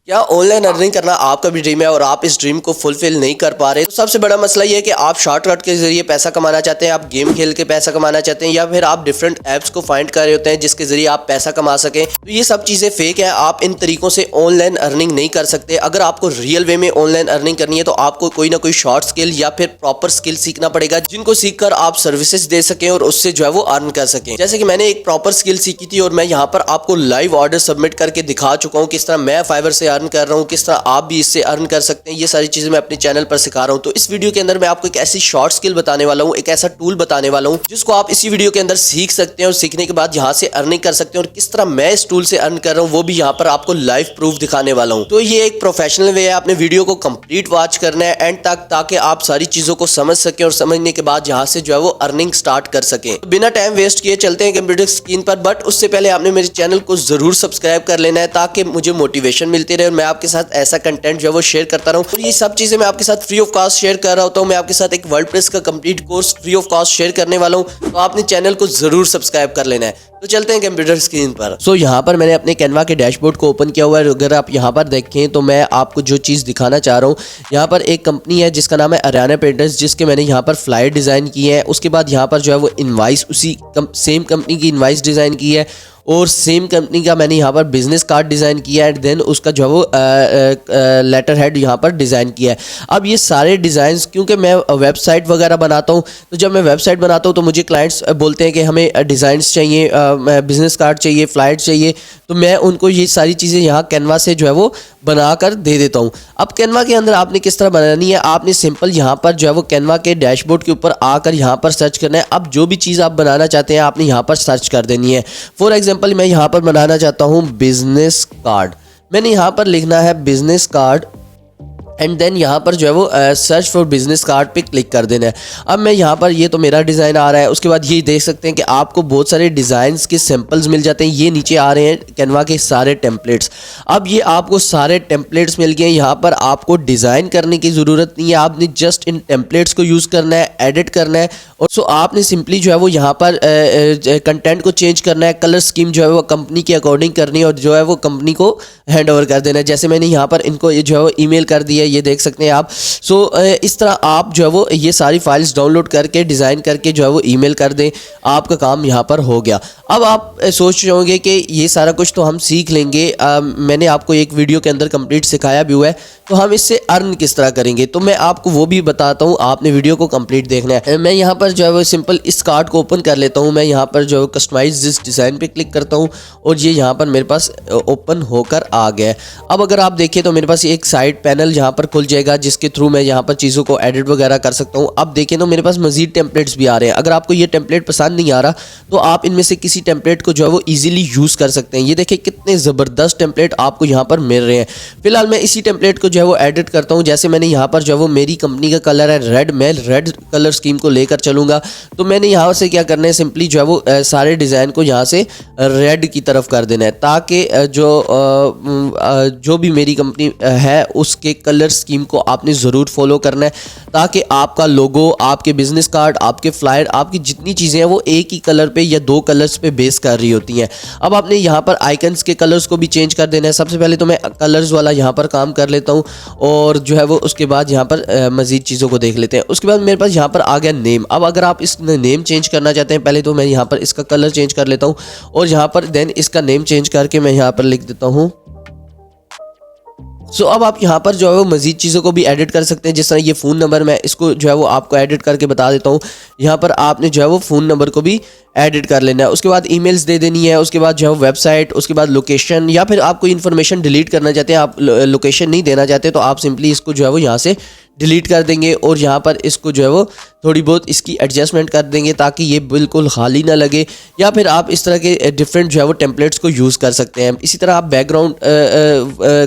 क्या online earning करना आपका भी ड्रीम है और आप इस ड्रीम को फुलफिल नहीं कर पा रहे? तो सबसे बड़ा मसला ये है कि आप शॉर्टकट के जरिए पैसा कमाना चाहते हैं, आप गेम खेल के पैसा कमाना चाहते हैं, या फिर आप डिफरेंट ऐप्स को फाइंड कर रहे होते हैं जिसके जरिए आप पैसा कमा सकें। तो ये सब चीज़ें फेक है। आप इन तरीकों से ऑनलाइन अर्निंग नहीं कर सकते। अगर आपको रियल वे में ऑनलाइन अर्निंग करनी है तो आपको कोई ना कोई शॉर्ट स्किल या फिर प्रॉपर स्किल सीखना पड़ेगा, जिनको सीखकर आप सर्विसेज दे सकें और उससे जो है वो अर्न कर सकें। जैसे कि मैंने एक प्रॉपर स्किल सीखी थी और मैं यहाँ पर आपको लाइव ऑर्डर सबमिट करके दिखा चुका हूँ किस तरह मैं फाइवर से अर्न कर रहा हूँ, किस तरह आप भी इससे अर्न कर सकते हैं। ये सारी चीजें मैं अपने चैनल पर सिखा रहा हूं। तो इस वीडियो के अंदर मैं आपको एक ऐसी शॉर्ट स्किल बताने वाला हूं, एक ऐसा टूल बताने वाला हूं जिसको आप इसी वीडियो के अंदर सीख सकते हैं और सीखने के बाद यहां से अर्निंग कर सकते हैं। और किस तरह मैं इस टूल से अर्न कर रहा हूं वो भी यहां पर आपको लाइव प्रूफ दिखाने वाला हूं। तो ये एक प्रोफेशनल वे है, आपने वीडियो को कंप्लीट वॉच करना है एंड तक, ताकि आप सारी चीजों को समझ सकें और समझने के बाद यहां से जो है वो अर्निंग स्टार्ट कर सकें। तो बिना टाइम वेस्ट किए चलते हैं कंप्यूटर स्क्रीन पर, बट उससे पहले आपने मेरे चैनल को जरूर सब्सक्राइब कर लेना है ताकि मुझे मोटिवेशन मिलती रहे और मैं आपके साथ ऐसा कंटेंट जो है वो शेयर करता रहूं। और ये सब चीजें मैं आपके साथ फ्री ऑफ कॉस्ट शेयर कर रहा होता हूं। मैं आपके साथ एक वर्डप्रेस का complete course free of cost share करने वाला हूं, तो आपने चैनल को जरूर सब्सक्राइब कर लेना है। तो चलते हैं कंप्यूटर स्क्रीन पर। सो यहाँ पर मैंने अपने कैनवा के डैशबोर्ड को ओपन किया हुआ है। अगर आप यहाँ पर देखें तो मैं आपको जो चीज़ दिखाना चाह रहा हूँ, यहाँ पर एक कंपनी है जिसका नाम है अरियाना पेंटर्स, जिसके मैंने यहाँ पर फ्लायर डिज़ाइन की है। उसके बाद यहाँ पर जो है वो इनवाइस, उसी सेम कंपनी की इनवाइस डिज़ाइन की है और सेम कंपनी का मैंने यहाँ पर बिजनेस कार्ड डिज़ाइन किया है एंड देन उसका जो है वो लेटर हेड यहाँ पर डिज़ाइन किया है। अब ये सारे डिज़ाइंस, क्योंकि मैं वेबसाइट वगैरह बनाता हूँ, तो जब मैं वेबसाइट बनाता हूँ तो मुझे क्लाइंट्स बोलते हैं कि हमें डिज़ाइंस चाहिए, बिजनेस कार्ड चाहिए, फ्लाइट चाहिए, तो मैं उनको ये सारी चीज़ें यहाँ कैनवा से जो है वो बना कर दे देता हूँ। अब कैनवा के अंदर आपने किस तरह बनानी है, आपने सिंपल यहाँ पर जो है वो कैनवा के डैशबोर्ड के ऊपर आकर यहाँ पर सर्च करना है। अब जो भी चीज़ आप बनाना चाहते हैं आपने यहाँ पर सर्च कर देनी है। फॉर एग्जांपल मैं यहाँ पर बनाना चाहता हूँ बिजनेस कार्ड। मैंने यहाँ पर लिखना है बिजनेस कार्ड एंड देन यहाँ पर जो है वो सर्च फॉर बिजनेस कार्ड पे क्लिक कर देना है। अब मैं यहाँ पर, ये तो मेरा डिज़ाइन आ रहा है। उसके बाद ये देख सकते हैं कि आपको बहुत सारे डिज़ाइंस के सैम्पल्स मिल जाते हैं। ये नीचे आ रहे हैं कैनवा के सारे टेम्पलेट्स। अब ये आपको सारे टेम्पलेट्स मिल गए। यहाँ पर आपको डिज़ाइन करने की ज़रूरत नहीं है, आपने जस्ट इन टेम्पलेट्स को यूज़ करना है, एडिट करना है। और सो आपने सिंपली जो है वो यहाँ पर कंटेंट को चेंज करना है, कलर स्कीम जो है वो कंपनी के अकॉर्डिंग करनी है और जो है वो कंपनी को हैंड ओवर कर देना है। जैसे मैंने यहाँ पर इनको ये जो है वो ईमेल कर दिया, ये देख सकते हैं आप। सो इस तरह आप जो है वो ये सारी फाइल्स डाउनलोड करके डिज़ाइन करके जो है वो ईमेल कर दें, आपका काम यहाँ पर हो गया। अब आप सोच रहे होंगे कि ये सारा कुछ तो हम सीख लेंगे, मैंने आपको एक वीडियो के अंदर कंप्लीट सिखाया भी हुआ है, तो हम इससे अर्न किस तरह करेंगे, तो मैं आपको वो भी बताता हूँ। आपने वीडियो को कंप्लीट देखना है। मैं यहाँ पर जो है वो सिंपल इस कार्ड को ओपन कर लेता हूँ। मैं यहाँ पर जो है कस्टमाइज दिस डिज़ाइन पे क्लिक करता हूँ और ये यहाँ पर मेरे पास ओपन होकर आ गया है। अब अगर आप देखें तो मेरे पास एक साइड पैनल यहाँ पर खुल जाएगा जिसके थ्रू मैं यहाँ पर चीज़ों को एडिट वगैरह कर सकता हूँ। अब देखें तो मेरे पास मजीद टेम्पलेट्स भी आ रहे हैं। अगर आपको ये टेम्पलेट पसंद नहीं आ रहा तो आप इनमें से किसी टेम्पलेट को जो है वो ईजिली यूज़ कर सकते हैं। ये देखें कितने ज़बरदस्त टेम्पलेट आपको यहाँ पर मिल रहे हैं। फिलहाल मैं इसी टेम्पलेट को जो है वो एडिट करता हूँ। जैसे मैंने यहाँ पर जो है वो मेरी कंपनी का कलर है रेड, मैं रेड कलर स्कीम को लेकर चलूँगा। तो मैंने यहाँ से क्या करना है, सिंपली जो है वो सारे डिज़ाइन को यहाँ से रेड की तरफ कर देना है, ताकि जो भी मेरी कंपनी है उसके कलर स्कीम को आपने ज़रूर फॉलो करना है, ताकि आपका लोगो, आपके बिजनेस कार्ड, आपके फ्लायर, आपकी जितनी चीज़ें हैं वो एक ही कलर पे या दो कलर्स पे बेस कर रही होती हैं। अब आपने यहाँ पर आइकन्स के कलर्स को भी चेंज कर देना है। सबसे पहले तो मैं कलर्स वाला यहाँ पर काम कर लेता हूँ और जो है वो उसके बाद यहाँ पर मज़ीद चीज़ों को देख लेते हैं। उसके बाद मेरे पास यहाँ पर आ गया नेम। अब अगर आप इस नेम चेंज करना चाहते हैं, पहले तो मैं यहाँ पर इसका कलर चेंज कर लेता हूँ और यहाँ पर देन इसका नेम चेंज करके मैं यहाँ पर लिख देता हूँ। सो अब आप यहाँ पर जो है वो मज़ीद चीज़ों को भी एडिट कर सकते हैं। जिस तरह ये फ़ोन नंबर, मैं इसको जो है वो आपको एडिट करके बता देता हूँ। यहाँ पर आपने जो है वो फ़ोन नंबर को भी एडिट कर लेना है। उसके बाद ईमेल्स दे देनी है। उसके बाद जो है वेबसाइट, उसके बाद लोकेशन, या फिर आप कोई इन्फॉर्मेशन डिलीट करना चाहते हैं, आप लोकेशन नहीं देना चाहते, तो आप सिंपली इसको जो है वो यहाँ से डिलीट कर देंगे और यहाँ पर इसको जो है वो थोड़ी बहुत इसकी एडजस्टमेंट कर देंगे ताकि ये बिल्कुल खाली ना लगे। या फिर आप इस तरह के डिफरेंट जो है वो टेम्पलेट्स को यूज़ कर सकते हैं। इसी तरह आप बैकग्राउंड,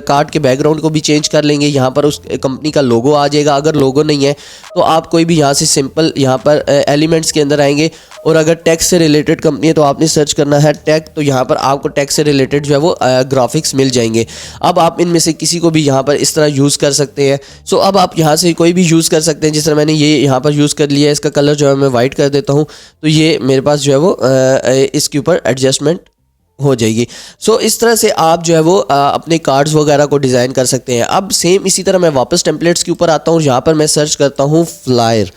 कार्ड के बैकग्राउंड को भी चेंज कर लेंगे। यहाँ पर उस कंपनी का लोगो आ जाएगा। अगर लोगो नहीं है तो आप कोई भी यहाँ से सिंपल यहाँ पर एलिमेंट्स के अंदर आएंगे और अगर टैक्स से रिलेटेड कंपनी है तो आपने सर्च करना है टैग, तो यहाँ पर आपको टैक्स से रिलेटेड जो है वो ग्राफिक्स मिल जाएंगे। अब आप इनमें से किसी को भी यहाँ पर इस तरह यूज़ कर सकते हैं। सो अब आप यहाँ से कोई भी यूज़ कर सकते हैं। जिस तरह मैंने ये यहाँ पर यूज़ कर लिया है, इसका कलर जो है मैं वाइट कर देता हूँ, तो ये मेरे पास जो है वो इसके ऊपर एडजस्टमेंट हो जाएगी। सो इस तरह से आप जो है वो अपने कार्ड्स वगैरह को डिज़ाइन कर सकते हैं। अब सेम इसी तरह मैं वापस टेम्पलेट्स के ऊपर आता हूँ, यहाँ पर मैं सर्च करता हूँ फ्लायर।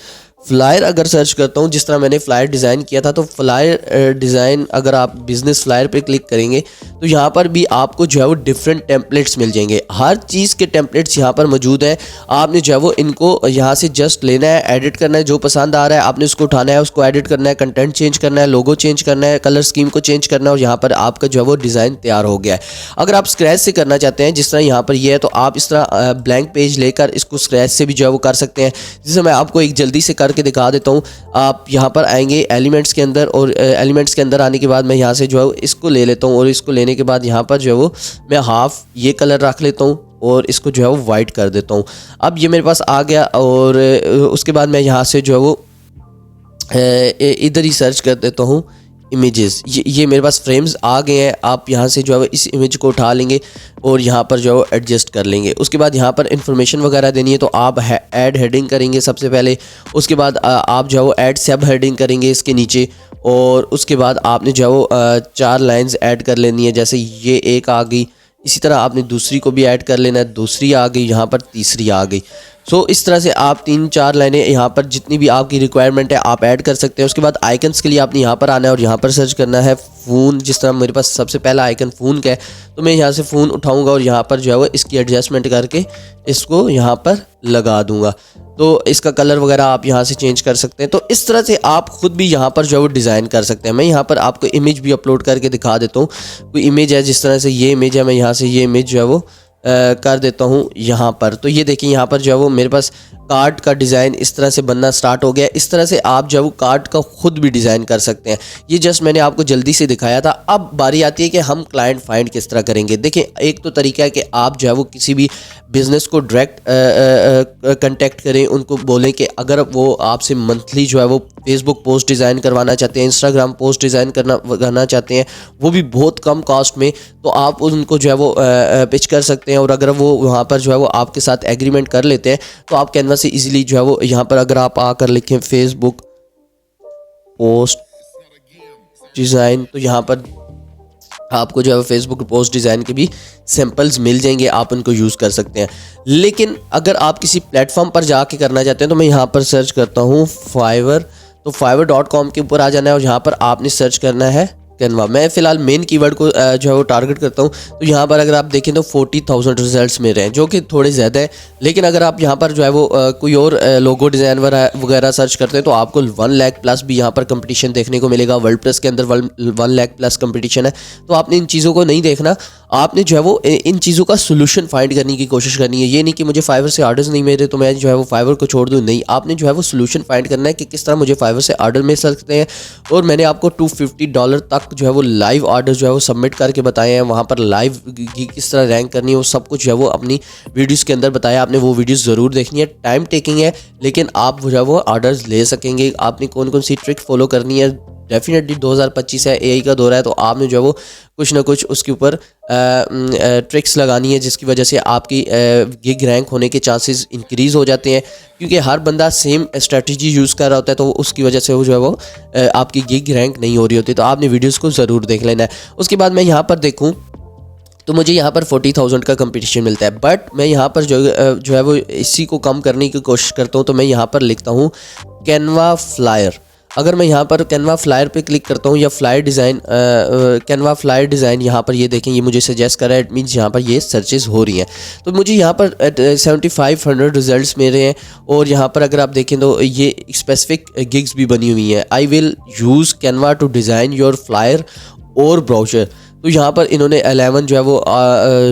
फ्लायर अगर सर्च करता हूँ, जिस तरह मैंने फ्लायर डिज़ाइन किया था, तो फ्लायर डिज़ाइन अगर आप बिज़नेस फ्लायर पे क्लिक करेंगे तो यहाँ पर भी आपको जो है वो डिफरेंट टेम्पलेट्स मिल जाएंगे। हर चीज़ के टेम्पलेट्स यहाँ पर मौजूद हैं। आपने जो है वो इनको यहाँ से जस्ट लेना है, एडिट करना है, जो पसंद आ रहा है आपने उसको उठाना है, उसको एडिट करना है, कंटेंट चेंज करना है, लोगो चेंज करना है, कलर स्कीम को चेंज करना है और यहाँ पर आपका जो है वो डिज़ाइन तैयार हो गया है। अगर आप स्क्रैच से करना चाहते हैं, जिस तरह यहाँ पर ये है, तो आप इस तरह ब्लैंक पेज लेकर इसको स्क्रैच से भी जो है वो कर सकते हैं, जिसे मैं आपको एक जल्दी से करके दिखा देता हूँ। आप यहाँ पर आएंगे एलिमेंट्स के अंदर और एलिमेंट्स के अंदर आने के बाद मैं यहाँ से जो है इसको ले लेता हूँ और इसको लेने के बाद यहाँ पर जो है वो मैं हाफ ये कलर रख लेता हूँ और इसको जो है वो वाइट कर देता हूँ। अब ये मेरे पास आ गया और उसके बाद मैं यहाँ से जो है वो इधर ही सर्च कर देता हूँ इमेजेस। ये मेरे पास फ्रेम्स आ गए हैं। आप यहाँ से जो है इस इमेज को उठा लेंगे और यहाँ पर जो है एडजस्ट कर लेंगे। उसके बाद यहाँ पर इन्फॉर्मेशन वगैरह देनी है, तो आप ऐड हेडिंग करेंगे सबसे पहले। उसके बाद आप जो है वो ऐड सब हेडिंग करेंगे इसके नीचे और उसके बाद आपने जो है वो 4 लाइन्स ऐड कर लेनी है। जैसे ये एक आ गई, इसी तरह आपने दूसरी को भी ऐड कर लेना है, दूसरी आ गई, यहाँ पर तीसरी आ गई। सो इस तरह से आप 3-4 लाइनें यहाँ पर जितनी भी आपकी रिक्वायरमेंट है आप ऐड कर सकते हैं। उसके बाद आइकन्स के लिए आपने यहाँ पर आना है और यहाँ पर सर्च करना है फ़ोन। जिस तरह मेरे पास सबसे पहला आइकन फ़ोन का है, तो मैं यहाँ से फ़ोन उठाऊँगा और यहाँ पर जो है वो इसकी एडजस्टमेंट करके इसको यहाँ पर लगा दूँगा। तो इसका कलर वगैरह आप यहाँ से चेंज कर सकते हैं। तो इस तरह से आप ख़ुद भी यहाँ पर जो है वो डिज़ाइन कर सकते हैं। मैं यहाँ पर आपको इमेज भी अपलोड करके दिखा देता हूँ। कोई इमेज है, जिस तरह से ये इमेज है, मैं यहाँ से ये इमेज जो है वो कर देता हूँ यहाँ पर। तो ये देखिए यहाँ पर जो है वो मेरे पास कार्ड का डिज़ाइन इस तरह से बनना स्टार्ट हो गया। इस तरह से आप जो है वो कार्ड का खुद भी डिज़ाइन कर सकते हैं। ये जस्ट मैंने आपको जल्दी से दिखाया था। अब बारी आती है कि हम क्लाइंट फाइंड किस तरह करेंगे। देखिए, एक तो तरीका है कि आप जो है वो किसी भी बिज़नेस को डायरेक्ट कांटेक्ट करें, उनको बोलें कि अगर वो आपसे मंथली जो है वो फेसबुक पोस्ट डिज़ाइन करवाना चाहते हैं, इंस्टाग्राम पोस्ट डिज़ाइन करना चाहते हैं, वो भी बहुत कम कॉस्ट में, तो आप उनको जो है वो पिच कर सकते हैं। और अगर वो वहाँ पर जो है वो आपके साथ एग्रीमेंट कर लेते हैं, तो आप कैनवा से इजीली जो है वो यहाँ पर अगर आप आकर लिखें फेसबुक पोस्ट डिज़ाइन, तो यहाँ पर आपको जो है फेसबुक पोस्ट डिज़ाइन के भी सैम्पल्स मिल जाएंगे, आप उनको यूज़ कर सकते हैं। लेकिन अगर आप किसी प्लेटफॉर्म पर जाके करना चाहते हैं, तो मैं यहाँ पर सर्च करता हूँ फाइवर। तो fiverr.com के ऊपर आ जाना है और यहाँ पर आपने सर्च करना है कैनवा। मैं फ़िलहाल मेन कीवर्ड को जो है वो टारगेट करता हूँ। तो यहाँ पर अगर आप देखें तो 40,000 रिजल्ट्स मिल रहे हैं, जो कि थोड़े ज़्यादा है। लेकिन अगर आप यहाँ पर जो है वो कोई और लोगो डिज़ाइन वगैरह सर्च करते हैं, तो आपको 1 लाख प्लस भी यहाँ पर कंपटीशन देखने को मिलेगा। वर्डप्रेस के अंदर 1 लाख प्लस कंपटीशन है। तो आपने इन चीज़ों को नहीं देखना, आपने जो है वो इन चीज़ों का सोल्यूशन फाइंड करने की कोशिश करनी है। ये नहीं कि मुझे फाइवर से ऑर्डर्स नहीं मिल रहे तो मैं जो है वो फाइवर को छोड़ दूँ, नहीं। आपने जो है वो सोल्यूशन फाइंड करना है कि किस तरह मुझे फाइवर से ऑर्डर मिल सकते हैं। और मैंने आपको $250 तक जो है वो लाइव ऑर्डर जो है वो सबमिट करके बताए हैं। वहाँ पर लाइव किस तरह रैंक करनी है वो सब कुछ जो है वो अपनी वीडियोस के अंदर बताया। आपने वो वीडियोस ज़रूर देखनी है, टाइम टेकिंग है, लेकिन आप जो है वो ऑर्डर्स ले सकेंगे। आपने कौन कौन सी ट्रिक फॉलो करनी है, डेफिनेटली 2025 है, एआई का दौर है, तो आपने जो है वो कुछ ना कुछ उसके ऊपर ट्रिक्स लगानी है, जिसकी वजह से आपकी गिग रैंक होने के चांसेस इंक्रीज़ हो जाते हैं। क्योंकि हर बंदा सेम स्ट्रेटजी यूज़ कर रहा होता है, तो उसकी वजह से वो जो है वो आपकी गिग रैंक नहीं हो रही होती। तो आपने वीडियोस को ज़रूर देख लेना है। उसके बाद मैं यहाँ पर देखूँ तो मुझे यहाँ पर 40,000 का कंपटीशन मिलता है। बट मैं यहाँ पर जो है वो इसी को कम करने की कोशिश करता हूँ। तो मैं यहाँ पर लिखता हूँ कैनवा फ्लायर। अगर मैं यहाँ पर कैनवा फ्लायर पे क्लिक करता हूँ या flyer design, Canva flyer design, यहाँ पर ये देखें, ये मुझे सजेस्ट कर रहा है। इट मीन्स यहाँ पर ये सर्चेस हो रही हैं। तो मुझे यहाँ पर 7500 रिजल्ट्स मिल रहे हैं। और यहाँ पर अगर आप देखें तो ये स्पेसिफिक गिग्स भी बनी हुई हैं। I will use Canva to design your flyer और ब्राउचर। तो यहाँ पर इन्होंने 11 जो है वो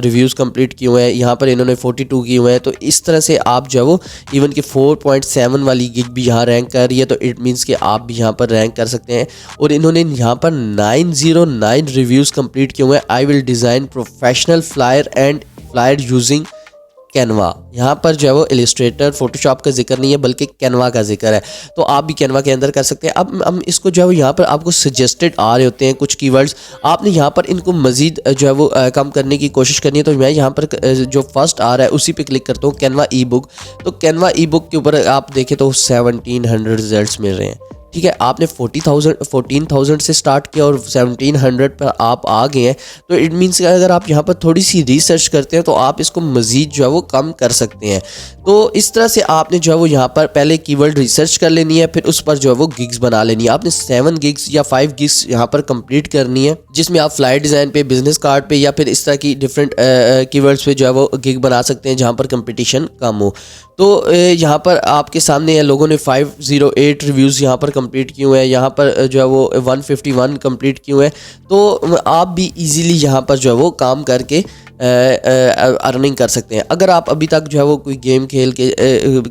रिव्यूज़ कंप्लीट किए हुए हैं। यहाँ पर इन्होंने 42 किए हुए हैं। तो इस तरह से आप जो है वो इवन कि 4.7 वाली गिग भी यहाँ रैंक कर रही है। तो इट मीन्स कि आप भी यहाँ पर रैंक कर सकते हैं। और इन्होंने यहाँ पर 909 रिव्यूज़ कंप्लीट किए हुए हैं। I will design professional flyer and flyer using Canva. यहाँ पर जो है वो इलिस्ट्रेटर, फोटोशॉप का जिक्र नहीं है, बल्कि कैनवा का जिक्र है। तो आप भी कैनवा के अंदर कर सकते हैं। अब हम इसको जो है वो यहाँ पर आपको सजेस्टेड आ रहे होते हैं कुछ कीवर्ड्स, आपने यहाँ पर इनको मज़ीद जो है वो कम करने की कोशिश करनी है। तो मैं यहाँ पर जो फर्स्ट आ रहा है उसी पे क्लिक करता हूँ, कैनवा ई बुक। तो कैनवा ई बुक के ऊपर आप देखें तो 1700 रिजल्ट्स मिल रहे हैं। ठीक है, आपने 14,000 से स्टार्ट किया और 1700 पर आप आ गए हैं, तो इट मीन्स कि अगर आप यहाँ पर थोड़ी सी रिसर्च करते हैं तो आप इसको मज़ीद जो है वो कम कर सकते हैं। तो इस तरह से आपने जो है वो यहाँ पर पहले कीवर्ड रिसर्च कर लेनी है, फिर उस पर जो है वो गिग्स बना लेनी है। आपने 7 गिग्स या 5 गिग्स यहाँ पर कंप्लीट करनी है, जिसमें आप फ्लाइट डिज़ाइन पे, बिजनेस कार्ड पे या फिर इस तरह की डिफरेंट कीवर्ड्स पे जो है वो गिग बना सकते हैं जहाँ पर कंपटीशन कम हो। तो यहाँ पर आपके सामने लोगों ने 508 रिव्यूज़ यहाँ पर कंप्लीट किए हुए हैं, यहाँ पर जो है वो 151 कंप्लीट किए हुए हैं। तो आप भी इजीली यहाँ पर जो है वो काम करके अर्निंग कर सकते हैं। अगर आप अभी तक जो है वो कोई गेम खेल के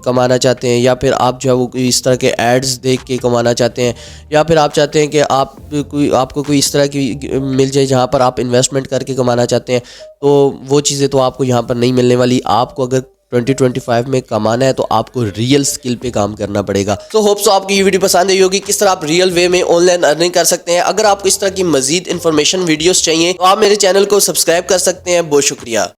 कमाना चाहते हैं, या फिर आप जो है वो कोई इस तरह के एड्स देख के कमाना चाहते हैं, या फिर आप चाहते हैं कि आपको कोई इस तरह की मिल जाए जहाँ पर आप इन्वेस्टमेंट करके कमाना चाहते हैं, तो वो चीज़ें तो आपको यहाँ पर नहीं मिलने वाली। आपको अगर 2025 में कमाना है तो आपको रियल स्किल पे काम करना पड़ेगा। तो होप सो आपको ये वीडियो पसंद आई होगी, किस तरह आप रियल वे में ऑनलाइन अर्निंग कर सकते हैं। अगर आपको इस तरह की मजीद इन्फॉर्मेशन वीडियोस चाहिए तो आप मेरे चैनल को सब्सक्राइब कर सकते हैं। बहुत शुक्रिया।